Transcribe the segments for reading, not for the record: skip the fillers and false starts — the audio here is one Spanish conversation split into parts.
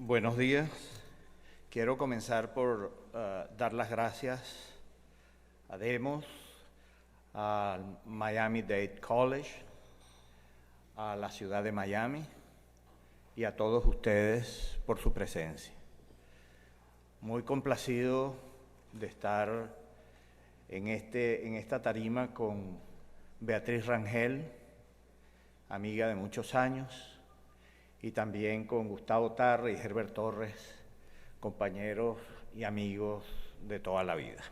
Buenos días. Quiero comenzar por dar las gracias a Demos, al Miami-Dade College, a la ciudad de Miami y a todos ustedes por su presencia. Muy complacido de estar en esta tarima con Beatriz Rangel, amiga de muchos años, y también con Gustavo Tarre y Herbert Torres, compañeros y amigos de toda la vida.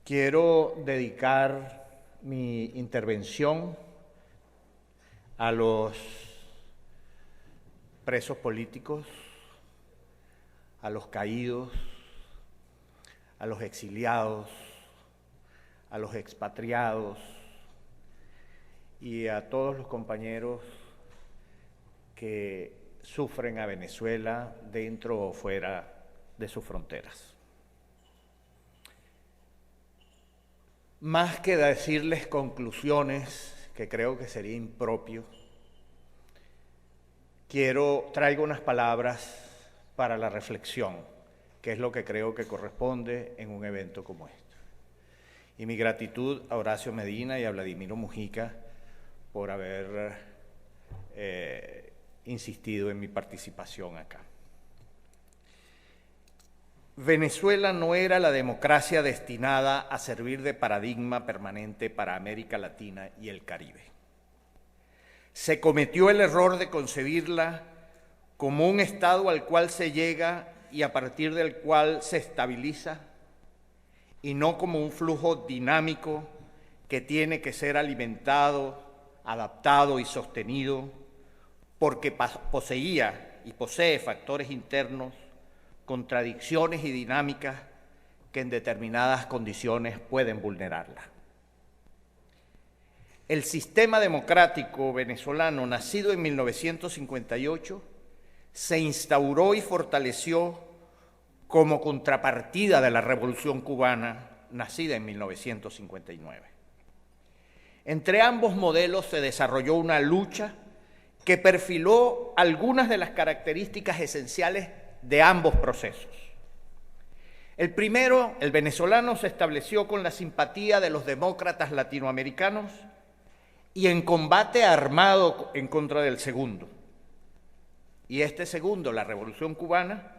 Quiero dedicar mi intervención a los presos políticos, a los caídos, a los exiliados, a los expatriados y a todos los compañeros que sufren a Venezuela dentro o fuera de sus fronteras. Más que decirles conclusiones, que creo que sería impropio, traigo unas palabras para la reflexión, que es lo que creo que corresponde en un evento como este. Y mi gratitud a Horacio Medina y a Vladimiro Mujica por haber insistido en mi participación acá. Venezuela no era la democracia destinada a servir de paradigma permanente para América Latina y el Caribe. Se cometió el error de concebirla como un estado al cual se llega y a partir del cual se estabiliza, y no como un flujo dinámico que tiene que ser alimentado, adaptado y sostenido, porque poseía y posee factores internos, contradicciones y dinámicas que en determinadas condiciones pueden vulnerarla. El sistema democrático venezolano, nacido en 1958, se instauró y fortaleció como contrapartida de la Revolución Cubana, nacida en 1959. Entre ambos modelos se desarrolló una lucha que perfiló algunas de las características esenciales de ambos procesos. El primero, el venezolano, se estableció con la simpatía de los demócratas latinoamericanos y en combate armado en contra del segundo. Y este segundo, la Revolución Cubana,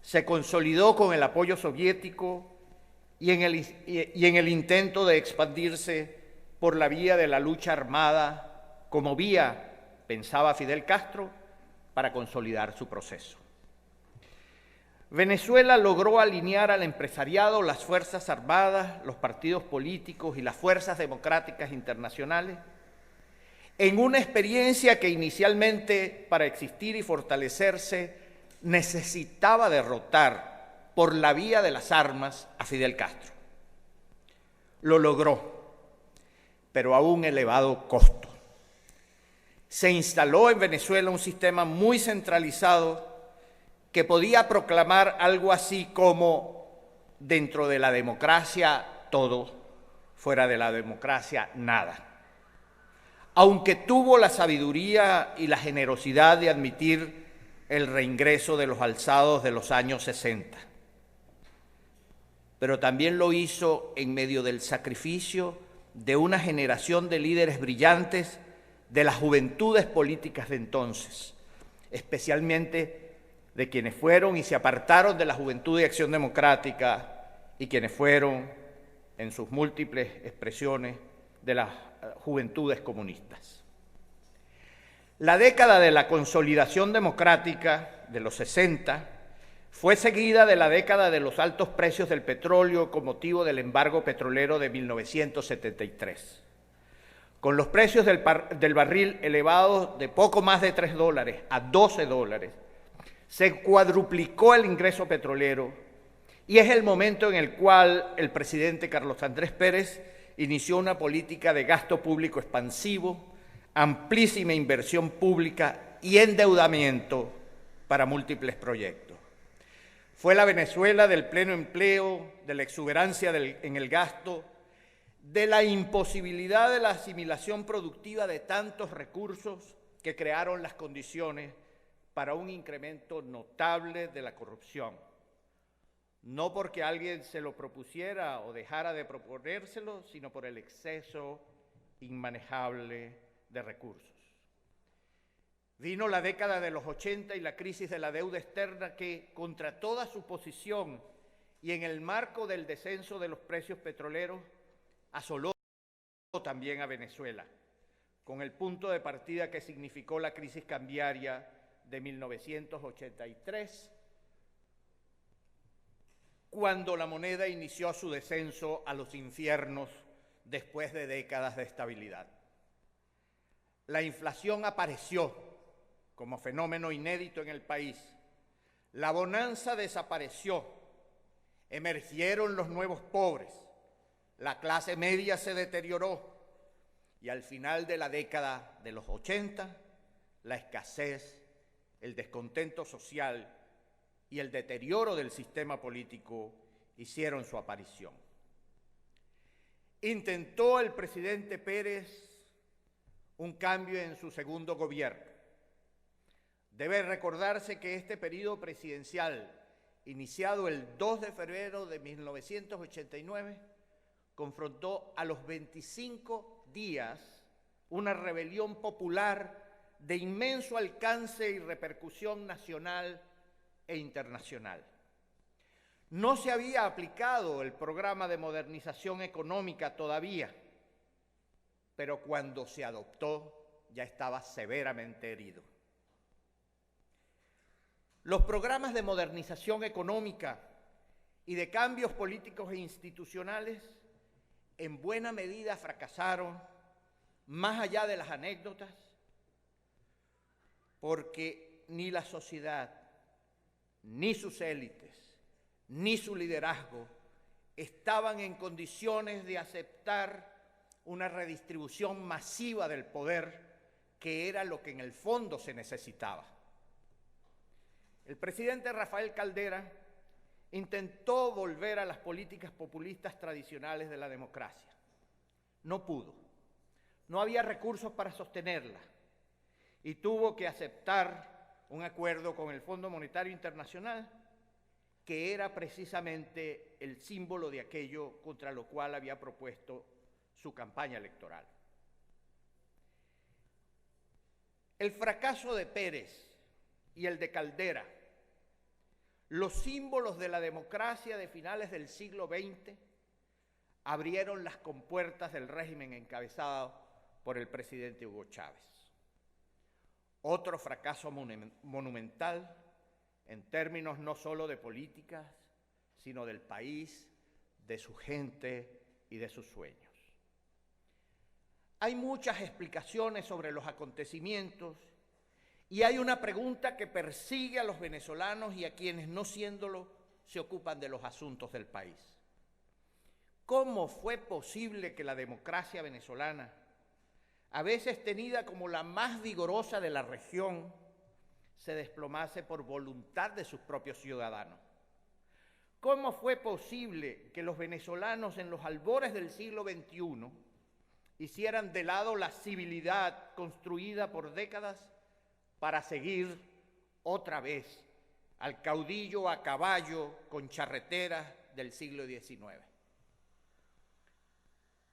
se consolidó con el apoyo soviético y en el intento de expandirse por la vía de la lucha armada como vía, pensaba Fidel Castro, para consolidar su proceso. Venezuela logró alinear al empresariado, las Fuerzas Armadas, los partidos políticos y las fuerzas democráticas internacionales en una experiencia que inicialmente, para existir y fortalecerse, necesitaba derrotar por la vía de las armas a Fidel Castro. Lo logró, pero a un elevado costo. Se instaló en Venezuela un sistema muy centralizado que podía proclamar algo así como: dentro de la democracia todo, fuera de la democracia nada. Aunque tuvo la sabiduría y la generosidad de admitir el reingreso de los alzados de los años 60, pero también lo hizo en medio del sacrificio de una generación de líderes brillantes de las juventudes políticas de entonces, especialmente de quienes fueron y se apartaron de la Juventud de Acción Democrática y quienes fueron, en sus múltiples expresiones, de las juventudes comunistas. La década de la consolidación democrática de los 60 fue seguida de la década de los altos precios del petróleo con motivo del embargo petrolero de 1973. Con los precios del barril elevados de poco más de $3 a $12, se cuadruplicó el ingreso petrolero y es el momento en el cual el presidente Carlos Andrés Pérez inició una política de gasto público expansivo, amplísima inversión pública y endeudamiento para múltiples proyectos. Fue la Venezuela del pleno empleo, de la exuberancia en el gasto, de la imposibilidad de la asimilación productiva de tantos recursos que crearon las condiciones para un incremento notable de la corrupción. No porque alguien se lo propusiera o dejara de proponérselo, sino por el exceso inmanejable de recursos. Vino la década de los 80 y la crisis de la deuda externa que, contra toda suposición y en el marco del descenso de los precios petroleros, asoló también a Venezuela, con el punto de partida que significó la crisis cambiaria de 1983, cuando la moneda inició su descenso a los infiernos después de décadas de estabilidad. La inflación apareció como fenómeno inédito en el país. La bonanza desapareció. Emergieron los nuevos pobres. La clase media se deterioró. Y al final de la década de los 80, la escasez, el descontento social y el deterioro del sistema político hicieron su aparición. Intentó el presidente Pérez un cambio en su segundo gobierno. Debe recordarse que este periodo presidencial, iniciado el 2 de febrero de 1989, confrontó a los 25 días una rebelión popular de inmenso alcance y repercusión nacional e internacional. No se había aplicado el programa de modernización económica todavía, pero cuando se adoptó ya estaba severamente herido. Los programas de modernización económica y de cambios políticos e institucionales en buena medida fracasaron, más allá de las anécdotas, porque ni la sociedad, ni sus élites, ni su liderazgo estaban en condiciones de aceptar una redistribución masiva del poder, que era lo que en el fondo se necesitaba. El presidente Rafael Caldera intentó volver a las políticas populistas tradicionales de la democracia. No pudo. No había recursos para sostenerla y tuvo que aceptar un acuerdo con el Fondo Monetario Internacional, que era precisamente el símbolo de aquello contra lo cual había propuesto su campaña electoral. El fracaso de Pérez y el de Caldera, los símbolos de la democracia de finales del siglo XX, abrieron las compuertas del régimen encabezado por el presidente Hugo Chávez. Otro fracaso monumental en términos no solo de políticas, sino del país, de su gente y de sus sueños. Hay muchas explicaciones sobre los acontecimientos y hay una pregunta que persigue a los venezolanos y a quienes, no siéndolo, se ocupan de los asuntos del país. ¿Cómo fue posible que la democracia venezolana, a veces tenida como la más vigorosa de la región, se desplomase por voluntad de sus propios ciudadanos? ¿Cómo fue posible que los venezolanos en los albores del siglo XXI hicieran de lado la civilidad construida por décadas para seguir otra vez al caudillo a caballo con charreteras del siglo XIX?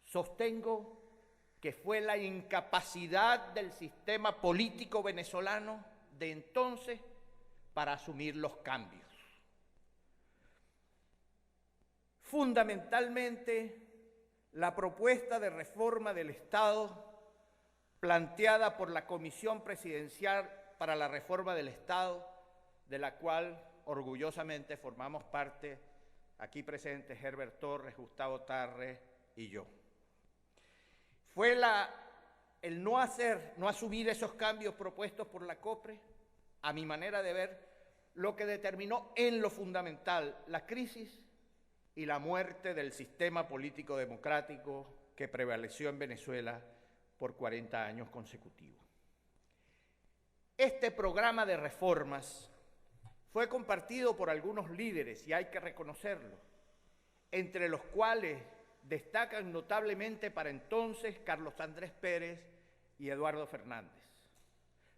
Sostengo que fue la incapacidad del sistema político venezolano de entonces para asumir los cambios. Fundamentalmente, la propuesta de reforma del Estado planteada por la Comisión Presidencial para la Reforma del Estado, de la cual orgullosamente formamos parte aquí presentes Herbert Torres, Gustavo Tarre y yo. Fue el no asumir esos cambios propuestos por la COPRE, a mi manera de ver, lo que determinó en lo fundamental la crisis y la muerte del sistema político democrático que prevaleció en Venezuela por 40 años consecutivos. Este programa de reformas fue compartido por algunos líderes, y hay que reconocerlo, entre los cuales destacan notablemente para entonces Carlos Andrés Pérez y Eduardo Fernández,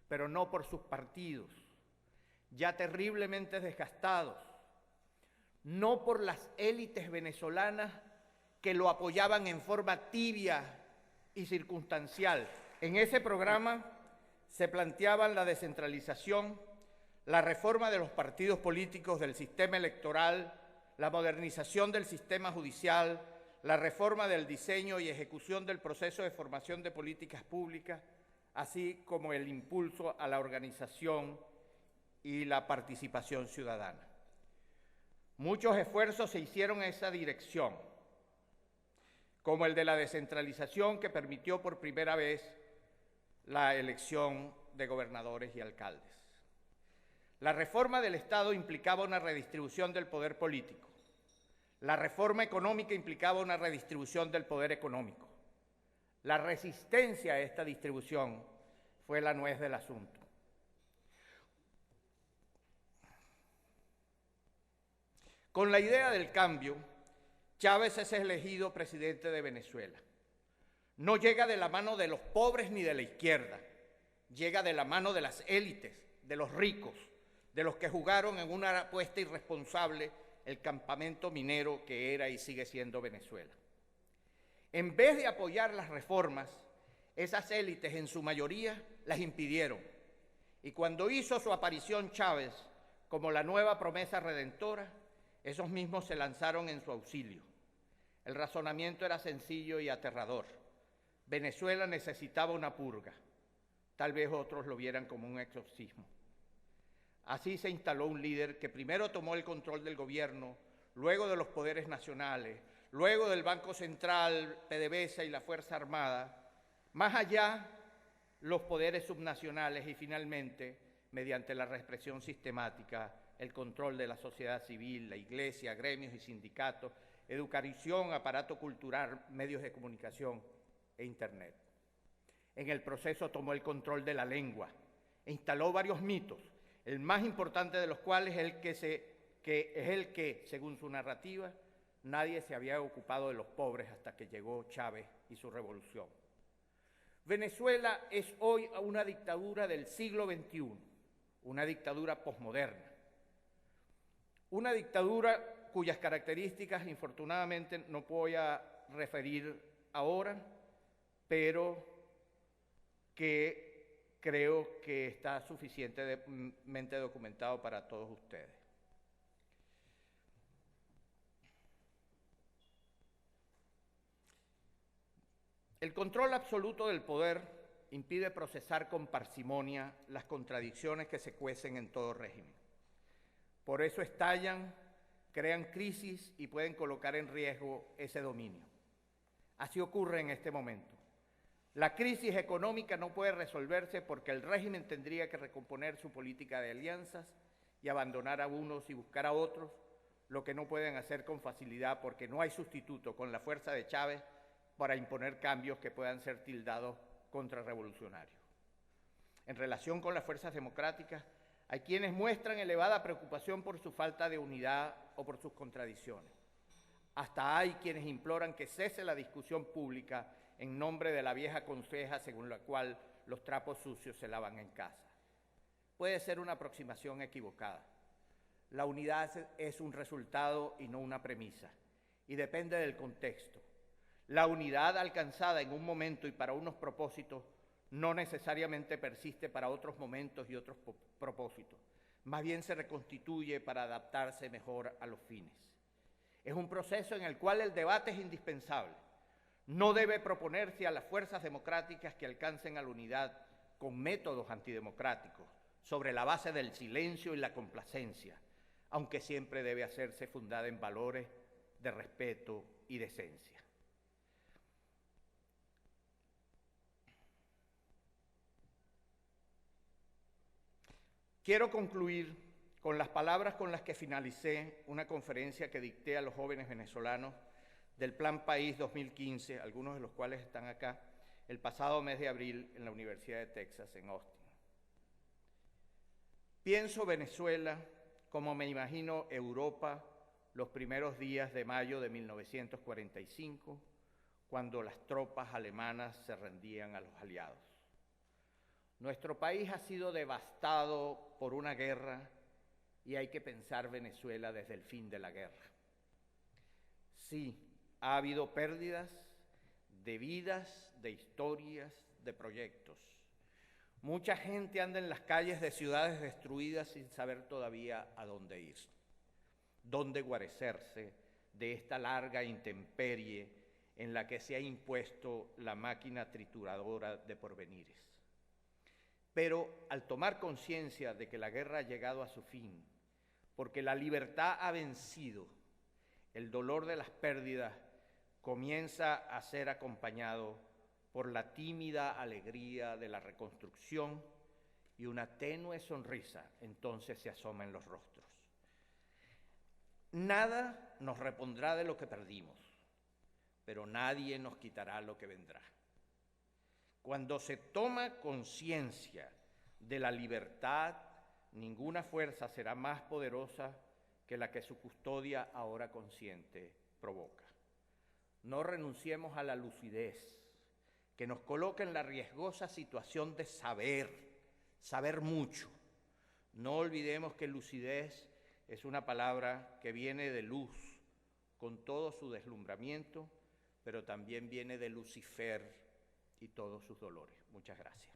pero no por sus partidos, ya terriblemente desgastados, no por las élites venezolanas que lo apoyaban en forma tibia y circunstancial. En ese programa se planteaban la descentralización, la reforma de los partidos políticos, del sistema electoral, la modernización del sistema judicial, la reforma del diseño y ejecución del proceso de formación de políticas públicas, así como el impulso a la organización y la participación ciudadana. Muchos esfuerzos se hicieron en esa dirección, como el de la descentralización que permitió por primera vez la elección de gobernadores y alcaldes. La reforma del Estado implicaba una redistribución del poder político. La reforma económica implicaba una redistribución del poder económico. La resistencia a esta distribución fue la nuez del asunto. Con la idea del cambio, Chávez es elegido presidente de Venezuela. No llega de la mano de los pobres ni de la izquierda, llega de la mano de las élites, de los ricos, de los que jugaron en una apuesta irresponsable el campamento minero que era y sigue siendo Venezuela. En vez de apoyar las reformas, esas élites en su mayoría las impidieron. Y cuando hizo su aparición Chávez como la nueva promesa redentora, esos mismos se lanzaron en su auxilio. El razonamiento era sencillo y aterrador. Venezuela necesitaba una purga. Tal vez otros lo vieran como un exorcismo. Así se instaló un líder que primero tomó el control del gobierno, luego de los poderes nacionales, luego del Banco Central, PDVSA y la Fuerza Armada, más allá los poderes subnacionales y finalmente, mediante la represión sistemática, el control de la sociedad civil, la iglesia, gremios y sindicatos, educación, aparato cultural, medios de comunicación e Internet. En el proceso tomó el control de la lengua e instaló varios mitos, el más importante de los cuales es el que, según su narrativa, nadie se había ocupado de los pobres hasta que llegó Chávez y su revolución. Venezuela es hoy una dictadura del siglo XXI, una dictadura posmoderna, una dictadura cuyas características, infortunadamente, no voy a referir ahora, pero que creo que está suficientemente documentado para todos ustedes. El control absoluto del poder impide procesar con parsimonia las contradicciones que se cuecen en todo régimen. Por eso estallan, crean crisis y pueden colocar en riesgo ese dominio. Así ocurre en este momento. La crisis económica no puede resolverse porque el régimen tendría que recomponer su política de alianzas y abandonar a unos y buscar a otros, lo que no pueden hacer con facilidad porque no hay sustituto con la fuerza de Chávez para imponer cambios que puedan ser tildados contrarrevolucionarios. En relación con las fuerzas democráticas, hay quienes muestran elevada preocupación por su falta de unidad o por sus contradicciones. Hasta hay quienes imploran que cese la discusión pública en nombre de la vieja conseja según la cual los trapos sucios se lavan en casa. Puede ser una aproximación equivocada. La unidad es un resultado y no una premisa, y depende del contexto. La unidad alcanzada en un momento y para unos propósitos no necesariamente persiste para otros momentos y otros propósitos. Más bien se reconstituye para adaptarse mejor a los fines. Es un proceso en el cual el debate es indispensable. No debe proponerse a las fuerzas democráticas que alcancen a la unidad con métodos antidemocráticos, sobre la base del silencio y la complacencia, aunque siempre debe hacerse fundada en valores de respeto y decencia. Quiero concluir con las palabras con las que finalicé una conferencia que dicté a los jóvenes venezolanos del Plan País 2015, algunos de los cuales están acá, el pasado mes de abril en la Universidad de Texas, en Austin. Pienso Venezuela como me imagino Europa los primeros días de mayo de 1945, cuando las tropas alemanas se rendían a los aliados. Nuestro país ha sido devastado por una guerra y hay que pensar Venezuela desde el fin de la guerra. Sí, ha habido pérdidas de vidas, de historias, de proyectos. Mucha gente anda en las calles de ciudades destruidas sin saber todavía a dónde ir, dónde guarecerse de esta larga intemperie en la que se ha impuesto la máquina trituradora de porvenires. Pero al tomar conciencia de que la guerra ha llegado a su fin, porque la libertad ha vencido, el dolor de las pérdidas comienza a ser acompañado por la tímida alegría de la reconstrucción y una tenue sonrisa entonces se asoma en los rostros. Nada nos repondrá de lo que perdimos, pero nadie nos quitará lo que vendrá. Cuando se toma conciencia de la libertad, ninguna fuerza será más poderosa que la que su custodia ahora consciente provoca. No renunciemos a la lucidez, que nos coloca en la riesgosa situación de saber mucho. No olvidemos que lucidez es una palabra que viene de luz, con todo su deslumbramiento, pero también viene de Lucifer y todos sus dolores. Muchas gracias.